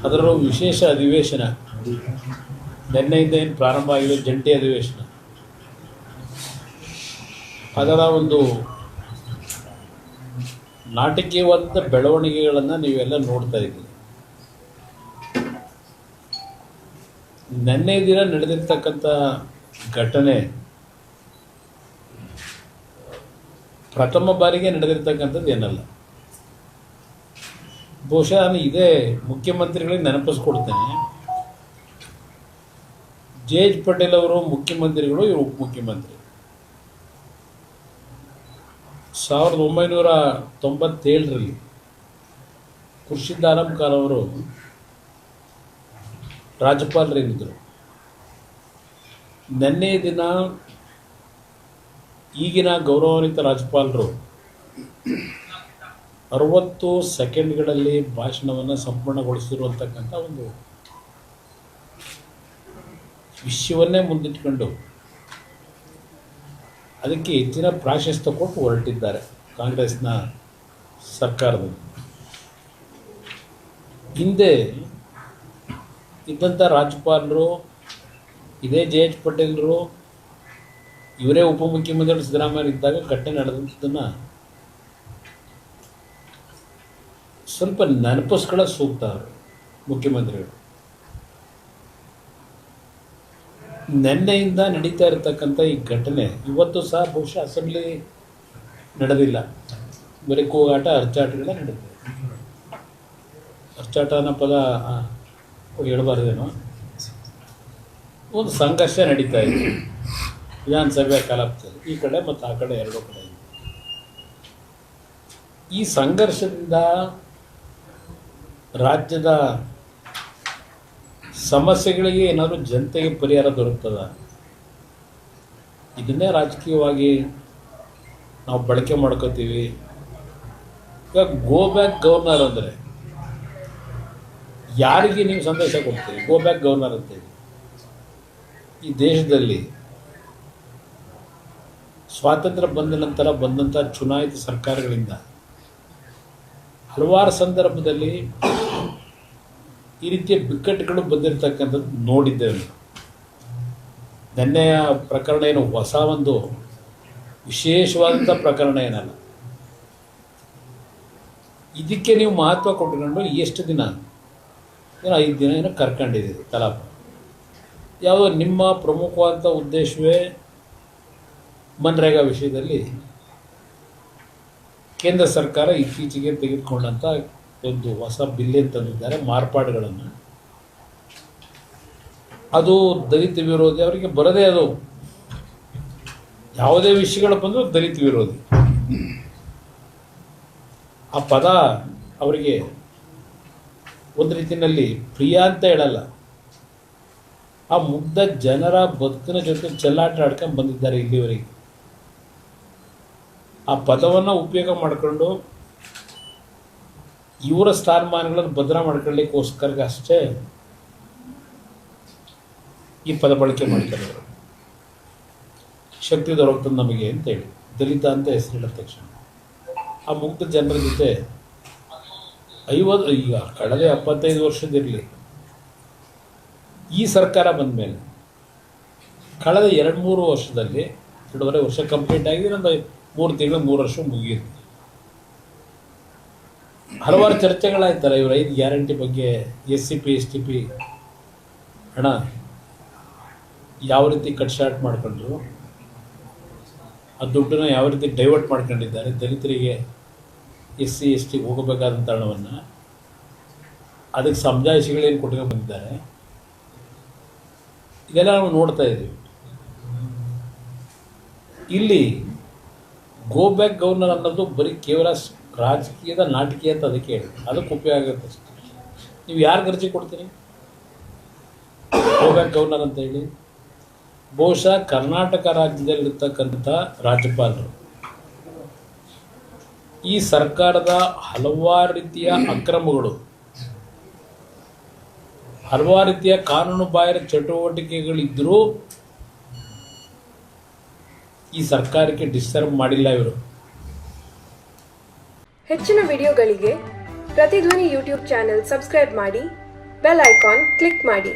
ಅದರಲ್ಲೂ ವಿಶೇಷ ಅಧಿವೇಶನ ನಿನ್ನೆಯಿಂದ ಏನು ಪ್ರಾರಂಭ ಆಗಿದೆ, ಜಂಟಿ ಅಧಿವೇಶನ. ಅದರ ಒಂದು ನಾಟಕೀಯವಾದ ಬೆಳವಣಿಗೆಗಳನ್ನು ನೀವೆಲ್ಲ ನೋಡ್ತಾ ಇದ್ದೀರಿ. ನಿನ್ನೆ ದಿನ ನಡೆದಿರ್ತಕ್ಕಂಥ ಘಟನೆ ಪ್ರಥಮ ಬಾರಿಗೆ ನಡೆದಿರ್ತಕ್ಕಂಥದ್ದು ಏನಲ್ಲ. ಬಹುಶಃ ನಾನು ಇದೇ ಮುಖ್ಯಮಂತ್ರಿಗಳಿಗೆ ನೆನಪಿಸ್ಕೊಡ್ತೇನೆ. ಜೆ ಎಚ್ ಪಟೇಲ್ ಅವರು ಮುಖ್ಯಮಂತ್ರಿಗಳು, ಇವರು ಉಪಮುಖ್ಯಮಂತ್ರಿ. 1997ರಲ್ಲಿ ಖುರ್ಷಿದ್ ಆಲಂ ಖಾನ್ ಅವರು ರಾಜ್ಯಪಾಲರೇನಿದ್ದರು. ನಿನ್ನೆ ದಿನ ಈಗಿನ ಗೌರವಾನ್ವಿತ ರಾಜ್ಯಪಾಲರು 60 ಸೆಕೆಂಡ್ಗಳಲ್ಲಿ ಭಾಷಣವನ್ನು ಸಂಪೂರ್ಣಗೊಳಿಸಿರುವಂತಕ್ಕಂಥ ಒಂದು ವಿಷಯವನ್ನೇ ಮುಂದಿಟ್ಕೊಂಡು ಅದಕ್ಕೆ ಹೆಚ್ಚಿನ ಪ್ರಾಶಸ್ತ್ಯ ಕೊಟ್ಟು ಹೊರಟಿದ್ದಾರೆ ಕಾಂಗ್ರೆಸ್ನ ಸರ್ಕಾರದಲ್ಲಿ. ಹಿಂದೆ ಇದ್ದಂಥ ರಾಜ್ಯಪಾಲರು ಇದೇ ಜೆ ಎಚ್ ಪಟೇಲರು, ಇವರೇ ಉಪಮುಖ್ಯಮಂತ್ರಿ ಸಿದ್ದರಾಮಯ್ಯ ಇದ್ದಾಗ ಘಟನೆ ನಡೆದಂಥದ್ದನ್ನು ಸ್ವಲ್ಪ ನೆನಪಿಸ್ಕೊಳ್ಳೋ ಸೂಕ್ತ. ಮುಖ್ಯಮಂತ್ರಿಗಳು ನಿನ್ನೆಯಿಂದ ನಡೀತಾ ಇರತಕ್ಕಂಥ ಈ ಘಟನೆ ಇವತ್ತು ಸಹ ಬಹುಶಃ ಅಸೆಂಬ್ಲಿ ನಡೆದಿಲ್ಲ, ಬರೀ ಕೂಗಾಟ ಅರ್ಚಾಟಗಳೇ ನಡೆದಿದೆ. ಅರ್ಚಾಟ ಅನ್ನೋ ಪದ ಹೇಳಬಾರ್ದೇನೋ. ಒಂದು ಸಂಘರ್ಷ ನಡೀತಾ ಇದೆ ವಿಧಾನಸಭೆ ಕಲಾಪದಲ್ಲಿ, ಈ ಕಡೆ ಮತ್ತು ಆ ಕಡೆ ಎರಡೂ ಕಡೆ. ಈ ಸಂಘರ್ಷದಿಂದ ರಾಜ್ಯದ ಸಮಸ್ಯೆಗಳಿಗೆ ಏನಾದರೂ ಜನತೆಗೆ ಪರಿಹಾರ ದೊರಕ್ತದ? ಇದನ್ನೇ ರಾಜಕೀಯವಾಗಿ ನಾವು ಬಳಕೆ ಮಾಡ್ಕೋತೀವಿ. ಈಗ ಗೋ ಬ್ಯಾಕ್ ಗವರ್ನರ್ ಅಂದರೆ ಯಾರಿಗೆ ನೀವು ಸಂದೇಶ ಕೊಡ್ತೀರಿ? ಗೋ ಬ್ಯಾಕ್ ಗವರ್ನರ್ ಅಂತೇಳಿ ಈ ದೇಶದಲ್ಲಿ ಸ್ವಾತಂತ್ರ್ಯ ಬಂದ ನಂತರ ಬಂದಂಥ ಚುನಾಯಿತ ಸರ್ಕಾರಗಳಿಂದ ಹಲವಾರು ಸಂದರ್ಭದಲ್ಲಿ ಈ ರೀತಿಯ ಬಿಕ್ಕಟ್ಟುಗಳು ಬಂದಿರತಕ್ಕಂಥದ್ದು ನೋಡಿದ್ದೇವೆ. ನಿನ್ನೆಯ ಪ್ರಕರಣ ಏನು ಹೊಸ ಒಂದು ವಿಶೇಷವಾದಂಥ ಪ್ರಕರಣ ಏನಲ್ಲ. ಇದಕ್ಕೆ ನೀವು ಮಹತ್ವ ಕೊಟ್ಕೊಂಡು ಎಷ್ಟು ದಿನ, 5 ದಿನ ಏನೋ ಕರ್ಕೊಂಡಿದ್ದೀರಿ ಕಲಾಪ. ಯಾವುದೋ ನಿಮ್ಮ ಪ್ರಮುಖವಾದಂಥ ಉದ್ದೇಶವೇ ಮನ್ರೇಗಾ ವಿಷಯದಲ್ಲಿ ಕೇಂದ್ರ ಸರ್ಕಾರ ಇತ್ತೀಚೆಗೆ ತೆಗೆದುಕೊಂಡಂಥ ಒಂದು ಹೊಸ ಬಿಲ್ ತಂದಿದ್ದಾರೆ, ಮಾರ್ಪಾಡುಗಳನ್ನು. ಅದು ದಲಿತ ವಿರೋಧಿ, ಅವರಿಗೆ ಬರದೇ. ಅದು ಯಾವುದೇ ವಿಷಯಗಳು ಬಂದರೂ ದಲಿತ ವಿರೋಧಿ. ಆ ಪದ ಅವರಿಗೆ ಒಂದು ರೀತಿಯಲ್ಲಿ ಪ್ರಿಯ ಅಂತ ಹೇಳಲ್ಲ. ಆ ಮುಗ್ಧ ಜನರ ಬದುಕಿನ ಜೊತೆ ಚೆಲ್ಲಾಟ ಆಡ್ಕೊಂಡು ಬಂದಿದ್ದಾರೆ ಇಲ್ಲಿವರೆಗೆ. ಆ ಪದವನ್ನು ಉಪಯೋಗ ಮಾಡಿಕೊಂಡು ಇವರ ಸ್ಥಾನಮಾನಗಳನ್ನು ಭದ್ರ ಮಾಡ್ಕೊಳ್ಳಿಕ್ಕೋಸ್ಕರ ಅಷ್ಟೇ ಈ ಪದ ಬಳಕೆ ಮಾಡ್ಕೊಳ್ಳೋರು. ಶಕ್ತಿ ದೊರಕ್ತದೆ ನಮಗೆ ಅಂತೇಳಿ ದಲಿತ ಅಂತ ಹೆಸರಿಡ ತಕ್ಷಣ ಆ ಮುಗ್ಧ ಜನರ ಜೊತೆ ಈಗ ಕಳೆದ 75 ವರ್ಷದಿರಲಿ ಈ ಸರ್ಕಾರ ಬಂದ ಮೇಲೆ ಕಳೆದ 2-3 ವರ್ಷದಲ್ಲಿ 2.5 ವರ್ಷ ಕಂಪ್ಲೀಟ್ ಆಗಿದೆ, ಒಂದು 3 ತಿಂಗಳು 3 ವರ್ಷ ಮುಗಿಯಿತು. ಹಲವಾರು ಚರ್ಚೆಗಳಾಯ್ತಲ್ಲ ಇವರು 5 ಗ್ಯಾರಂಟಿ ಬಗ್ಗೆ. SCP STP ಹಣ ಯಾವ ರೀತಿ ಕಟ್ ಶಾರ್ಟ್ ಮಾಡ್ಕೊಂಡ್ರು, ಆ ದುಡ್ಡನ್ನ ಯಾವ ರೀತಿ ಡೈವರ್ಟ್ ಮಾಡ್ಕೊಂಡಿದ್ದಾರೆ, ದಲಿತರಿಗೆ SC ST ಹೋಗಬೇಕಾದಂಥ ಹಣವನ್ನು ಅದಕ್ಕೆ ಸಮಜಾಯಿಷಿಗಳೇನು ಕೊಟ್ಕೊಂಡು ಬಂದಿದ್ದಾರೆ, ಇದೆಲ್ಲ ನಾವು ನೋಡ್ತಾ ಇದ್ದೀವಿ. ಇಲ್ಲಿ ಗೋ ಬ್ಯಾಕ್ ಗವರ್ನರ್ ಅನ್ನೋದು ಬರೀ ಕೇವಲ ರಾಜಕೀಯದ ನಾಟಕೀಯ ಅಂತ ಅದಕ್ಕೆ ಹೇಳಿ, ಅದಕ್ಕೆ ಉಪಯೋಗ ಆಗುತ್ತೆ ಅಷ್ಟೇ. ನೀವು ಯಾರು ಅರ್ಜಿ ಕೊಡ್ತೀರಿ ಗೋ ಬ್ಯಾಕ್ ಗವರ್ನರ್ ಅಂತ ಹೇಳಿ? ಬಹುಶಃ ಕರ್ನಾಟಕ ರಾಜ್ಯದಲ್ಲಿರ್ತಕ್ಕಂಥ ರಾಜ್ಯಪಾಲರು ಈ ಸರ್ಕಾರದ ಹಲವಾರು ರೀತಿಯ ಅಕ್ರಮಗಳು, ಹಲವಾರು ರೀತಿಯ ಕಾನೂನು ಬಾಹಿರ ಚಟುವಟಿಕೆಗಳಿದ್ದರೂ ಈ ಸರ್ಕಾರಕ್ಕೆ ಡಿಸ್ಟರ್ಬ್ ಮಾಡಿಲ್ಲ ಇವರು. ಹೆಚ್ಚಿನ ವಿಡಿಯೋಗಳಿಗೆ ಪ್ರತಿಧ್ವನಿ ಯೂಟ್ಯೂಬ್ ಚಾನೆಲ್ ಸಬ್ಸ್ಕ್ರೈಬ್ ಮಾಡಿ, ಬೆಲ್ ಐಕಾನ್ ಕ್ಲಿಕ್ ಮಾಡಿ.